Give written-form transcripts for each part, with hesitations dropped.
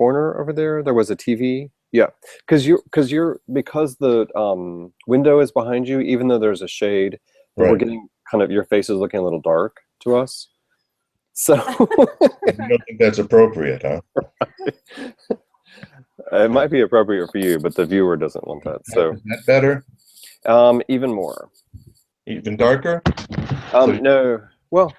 corner over there, there was a TV. Yeah, because the window is behind you, even though there's a shade, but we're Right. getting kind of, your face is looking a little dark to us. So You don't think that's appropriate, huh? it might be appropriate for you, but the viewer doesn't want that. So Is that better? even more. Even darker? So, No, well,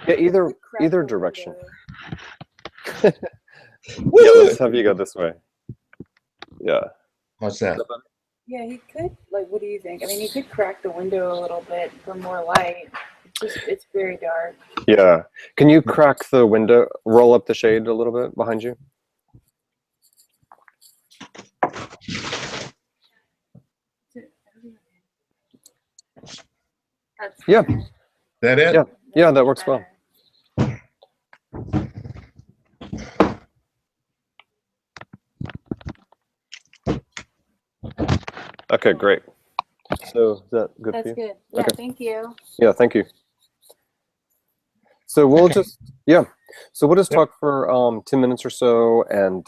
yeah, You could crack either the direction. window. Yeah, let's have you go this way. Yeah. what's that? Yeah, he could. Like, what do you think? I mean, he could crack the window a little bit for more light. It's very dark. Yeah. Can you crack the window, roll up the shade a little bit behind you? That's Yeah. better. Is that it? Yeah. Yeah, that works well. Okay, great. So is that good for That's you? good. Yeah, Okay. thank you. Yeah, thank you. So we'll just Yep. talk for 10 minutes or so, and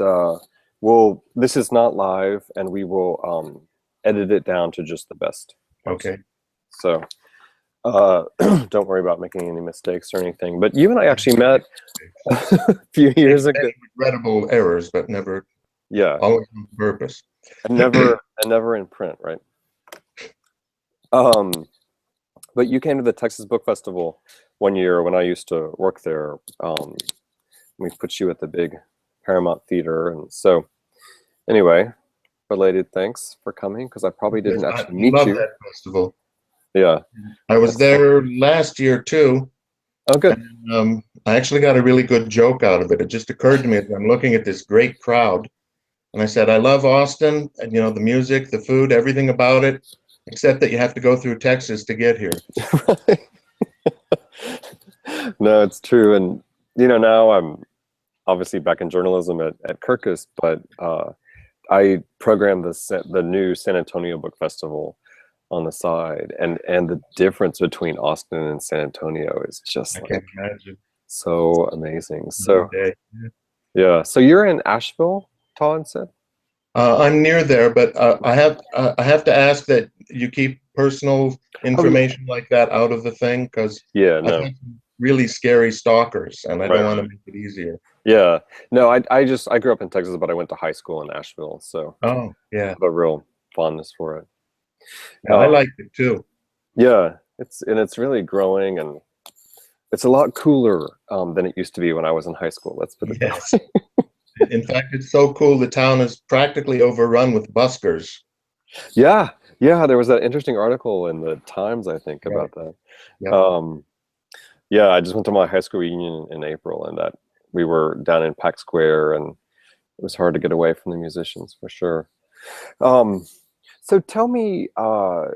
this is not live, and we will edit it down to just the best. Okay. So don't worry about making any mistakes or anything. But you and I actually met a few years ago. Regrettable errors, but never Yeah, always on purpose. and never in print, right? But you came to the Texas Book Festival one year when I used to work there. We put you at the big Paramount Theater, and so anyway, belated thanks for coming, because I probably didn't Yes, actually I meet love you. that festival. Yeah. I was there last year too. Oh, good. I actually got a really good joke out of it. It just occurred to me as I'm looking at this great crowd, and I said, I love Austin, and the music, the food, everything about it, except that you have to go through Texas to get here. No, it's true, and now I'm obviously back in journalism at Kirkus, but I program the new San Antonio Book Festival on the side, and the difference between Austin and San Antonio is just I like can't imagine. so amazing. So Okay. yeah, so you're in Asheville, Todd said? I'm near there, but I have to ask that you keep personal information like that out of the thing, because Yeah, I've no, had some really scary stalkers, and I don't right, want to right. make it easier. Yeah, no, I grew up in Texas, but I went to high school in Asheville, so I Oh, yeah. have a real fondness for it. Yeah, I liked it too. Yeah, it's really growing, and it's a lot cooler than it used to be when I was in high school. Let's put it that Yes. way. In fact, it's so cool. The town is practically overrun with buskers. Yeah, yeah. There was that interesting article in the Times, I think, Right. about that. Yep. Yeah, I just went to my high school reunion in April, and that we were down in Pack Square, and it was hard to get away from the musicians for sure. So tell me, I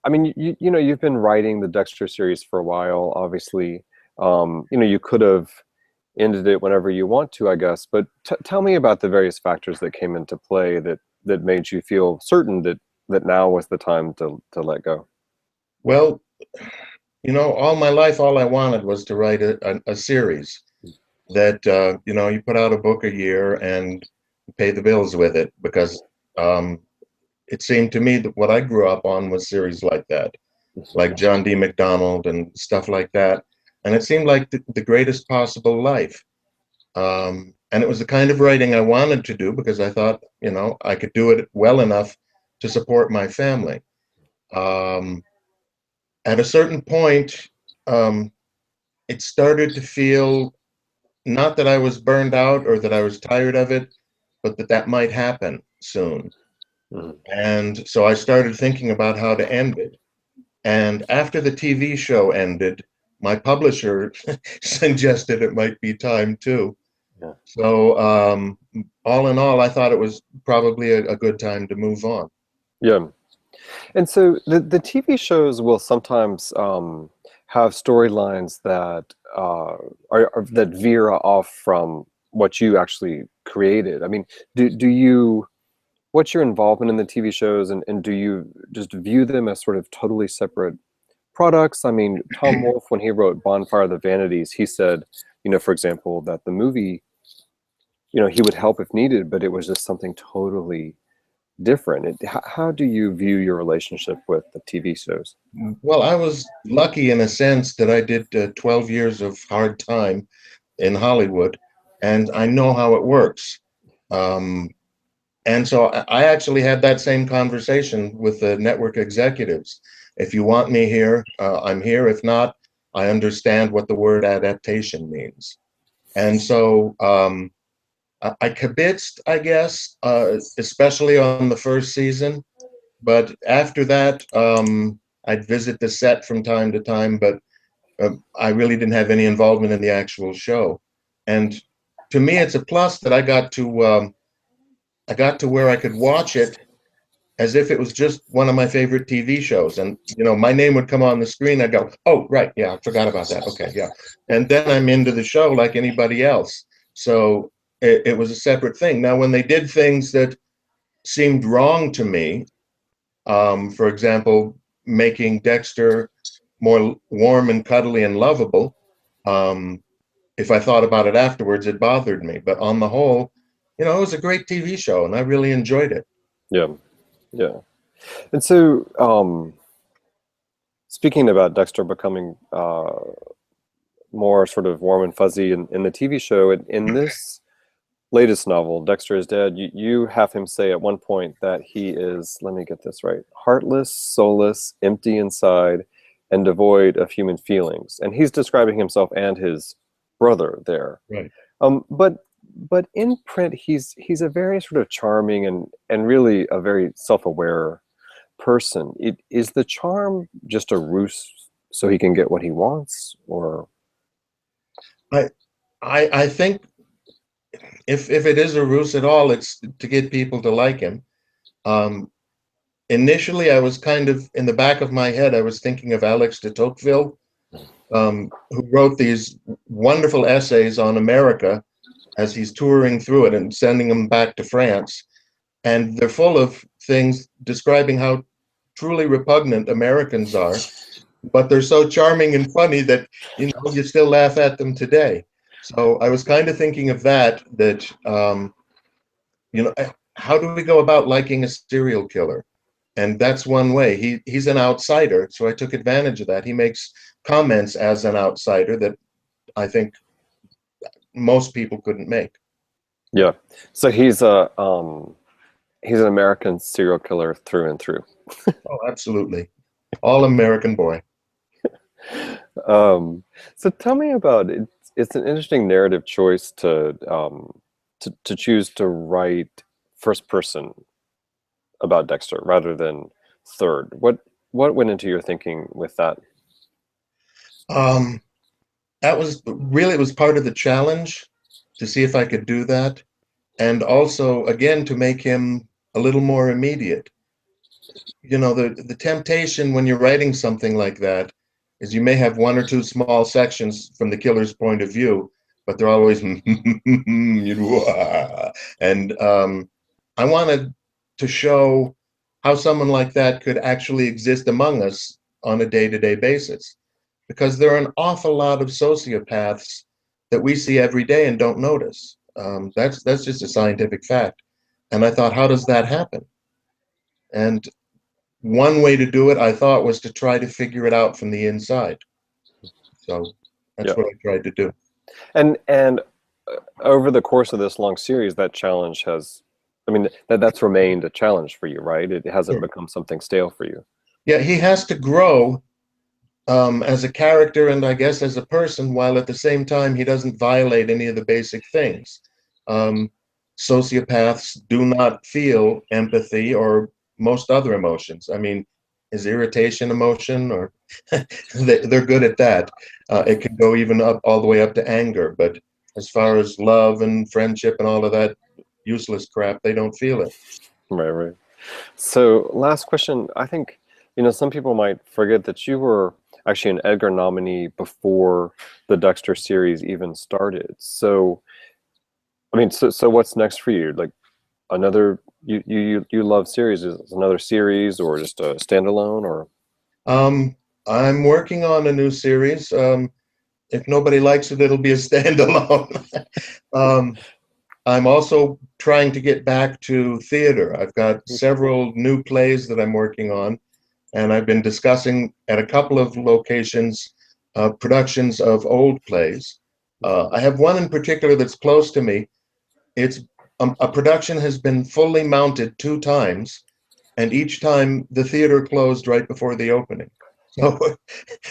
mean, you've been writing the Dexter series for a while, obviously. You could have ended it whenever you want to, I guess, but tell me about the various factors that came into play that made you feel certain that now was the time to let go. Well, all my life, all I wanted was to write a series that, you put out a book a year and pay the bills with it, because it seemed to me that what I grew up on was series like that, like John D. MacDonald and stuff like that. And it seemed like the greatest possible life. And it was the kind of writing I wanted to do, because I thought, I could do it well enough to support my family. At a certain point, it started to feel, not that I was burned out or that I was tired of it, but that might happen soon. Mhm. And so I started thinking about how to end it. And after the TV show ended, my publisher suggested it might be time too. Yeah. So all in all, I thought it was probably a good time to move on. Yeah. And so the TV shows will sometimes have storylines that that veer off from what you actually created. I mean, do you, what's your involvement in the TV shows, and do you just view them as sort of totally separate products? I mean, Tom Wolfe, when he wrote Bonfire of the Vanities, he said, for example, that the movie he would help if needed, but it was just something totally different. How do you view your relationship with the TV shows? Well, I was lucky in a sense that I did 12 years of hard time in Hollywood, and I know how it works. Um, and so I actually had that same conversation with the network executives. If you want me here, I'm here. If not, I understand what the word adaptation means. And so I kibitzed, I guess, especially on the first season. But after that, I'd visit the set from time to time, but I really didn't have any involvement in the actual show. And to me, it's a plus that I got to where I could watch it as if it was just one of my favorite TV shows. And my name would come on the screen. I'd go, "Oh, right, yeah, I forgot about that. Okay, yeah." And then I'm into the show like anybody else. So it was a separate thing. Now, when they did things that seemed wrong to me, for example, making Dexter more warm and cuddly and lovable, if I thought about it afterwards, it bothered me. But on the whole, it was a great TV show, and I really enjoyed it. Yeah, yeah. And so, speaking about Dexter becoming more sort of warm and fuzzy in the TV show, in this latest novel, Dexter is Dead, you have him say at one point that he is, let me get this right, heartless, soulless, empty inside, and devoid of human feelings. And he's describing himself and his brother there. Right. But in print, he's a very sort of charming and really a very self-aware person. Is the charm just a ruse so he can get what he wants, or? I think if it is a ruse at all, it's to get people to like him. Initially, I was kind of in the back of my head, I was thinking of Alex de Tocqueville, who wrote these wonderful essays on America as he's touring through it and sending them back to France. And they're full of things describing how truly repugnant Americans are, but they're so charming and funny that you still laugh at them today. So I was kind of thinking of that how do we go about liking a serial killer? And that's one way. He's an outsider, so I took advantage of that. He makes comments as an outsider that I think most people couldn't make. Yeah. So he's an American serial killer through and through. Oh, absolutely. All American boy. So tell me about it. It's an interesting narrative choice to choose to write first person about Dexter rather than third. What went into your thinking with that? That was really, it was part of the challenge to see if I could do that. And also, again, to make him a little more immediate. The temptation when you're writing something like that is you may have one or two small sections from the killer's point of view, but they're always, and I wanted to show how someone like that could actually exist among us on a day-to-day basis. Because there are an awful lot of sociopaths that we see every day and don't notice. That's just a scientific fact. And I thought, how does that happen? And one way to do it, I thought, was to try to figure it out from the inside. So that's what I tried to do. And over the course of this long series, that challenge has, that's remained a challenge for you, right? It hasn't become something stale for you. Yeah, he has to grow as a character and I guess as a person, while at the same time he doesn't violate any of the basic things. Sociopaths do not feel empathy or most other emotions. Is irritation emotion? Or they're good at that. It can go even up all the way up to anger, but as far as love and friendship and all of that useless crap, they don't feel it. Right. So last question. I think some people might forget that you were actually an Edgar nominee before the Dexter series even started. So, so what's next for you? Like another, you love series, is another series or just a standalone, or? I'm working on a new series. If nobody likes it, it'll be a standalone. I'm also trying to get back to theater. I've got several new plays that I'm working on, and I've been discussing at a couple of locations productions of old plays. I have one in particular that's close to me. It's a production has been fully mounted 2 times, and each time the theater closed right before the opening. So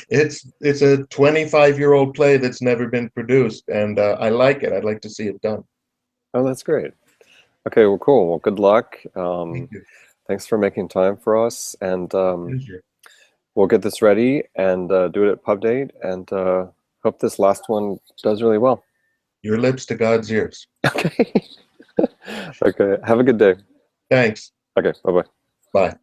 it's a 25-year-old play that's never been produced, and I like it. I'd like to see it done. Oh, that's great. Okay, well, cool. Well, good luck. Thank you. Thanks for making time for us, and Pleasure. we'll get this ready and do it at pub date, and hope this last one does really well. Your lips to God's ears. Okay. Okay. Have a good day. Thanks. Okay. Bye-bye. Bye.